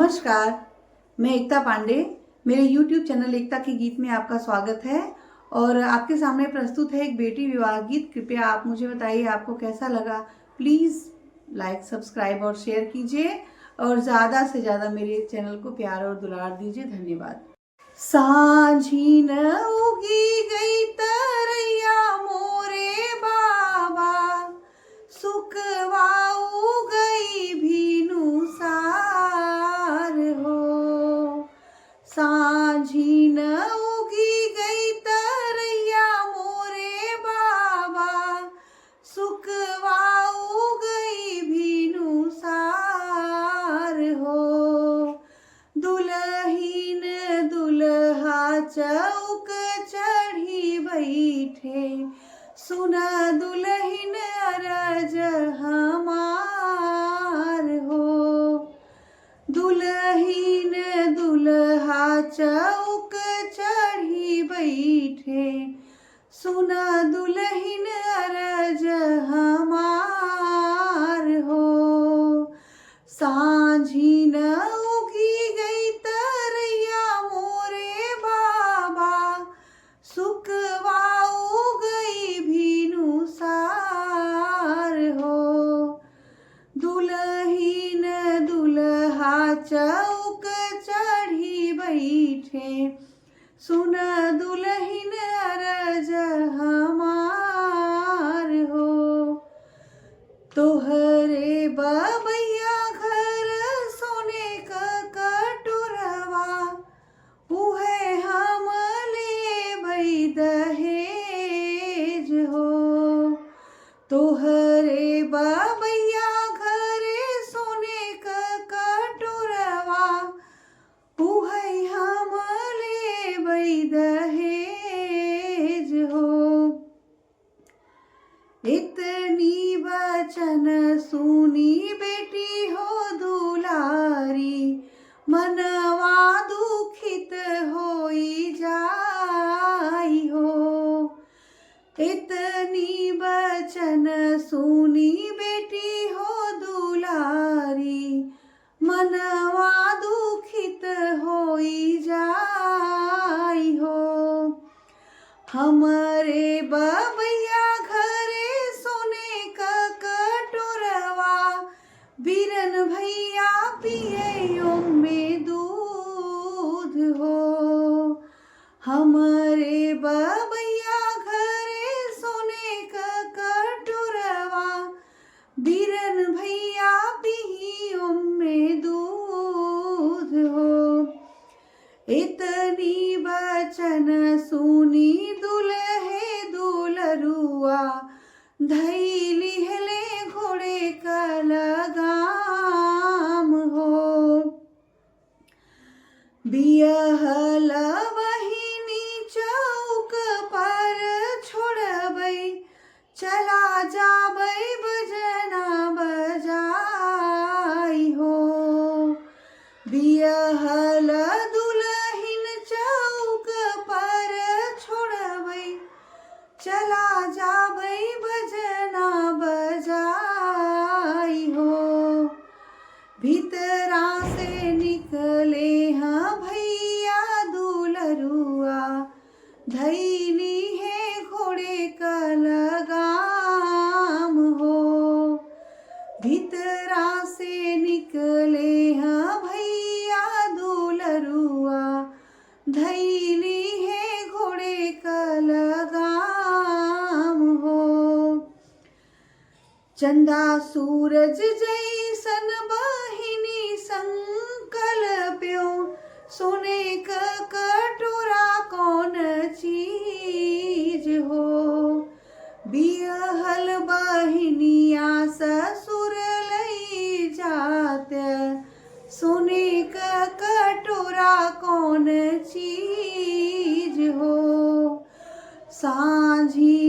नमस्कार, मैं एकता पांडे। मेरे YouTube चैनल एकता के गीत में आपका स्वागत है और आपके सामने प्रस्तुत है एक बेटी विवाह गीत। कृपया आप मुझे बताइए आपको कैसा लगा। प्लीज़ लाइक, सब्सक्राइब और शेयर कीजिए और ज़्यादा से ज़्यादा मेरे चैनल को प्यार और दुलार दीजिए। धन्यवाद। सांझी न उगी गई तरैया मोरे बाबा, सुखवाऊ गई भीनु सार हो। सांझी न उगी गई तरैया मोरे बाबा, सुखवाऊ गई भीनु सार हो। दुल्हीन दुल्हा चौक चढ़ी बैठे, सुना दुल्हीन अरज हमार हो। दुल्हीन दुल्हा चौक चढ़ी बैठे, सुना दुल्हीन अरज हमार हो। सांझी न उगी गई तरैया मोरे बाबा, सुखवाऊ गई भीनु सार हो। दुल्हीन दुल्हा चौक चढ़ी बैठे, सुन दुल्हीन अरज हमार हो। तोहरे बबैया घर सोने का कटोरवा, उहे हम लेबै दहेज हो। तोहरे बबैया घर सोने का कटोरवा, उहे हम लेबै दहेज हो। इतनी वचन सुनी बेटी हो दुलारी, मनवा दुखित होई जाई हो। इतनी वचन सुनी बेटी हो दुलारी, मनवा दुखित होई जाई हो। हमरे बबैया घरे सोने का कटोरवा, बीरन भैया पिए में दूध हो। हमरे बबैया घरे सोने का कटोरवा, बीरन भैया पिए में दूध हो। इतनी वचन सुनी दुल्हे दुलरुआ, धैली हले घोड़े का लगाम हो। बियहल बहिनी चौक पर छोड़बै, चला जाबै बजना बजाई हो। बियहल दुल्हिन चौक पर छोड़बै, चला जाबै बजना बजाई हो। भीतरा से निकले हाँ भैया दुलरुआ, धैली है घोड़े का लगाम हो। भीतरा से निकले हाँ भैया दुलरुआ, धैली है घोड़े का लगाम हो। चंदा सूरज जैसन बहिनी संकल्प्यो, सोने का कटोरा कौन चीज हो। बियहल बहिनिया ससुर लई जाते, सोने का कटोरा कौन चीज हो। सांझी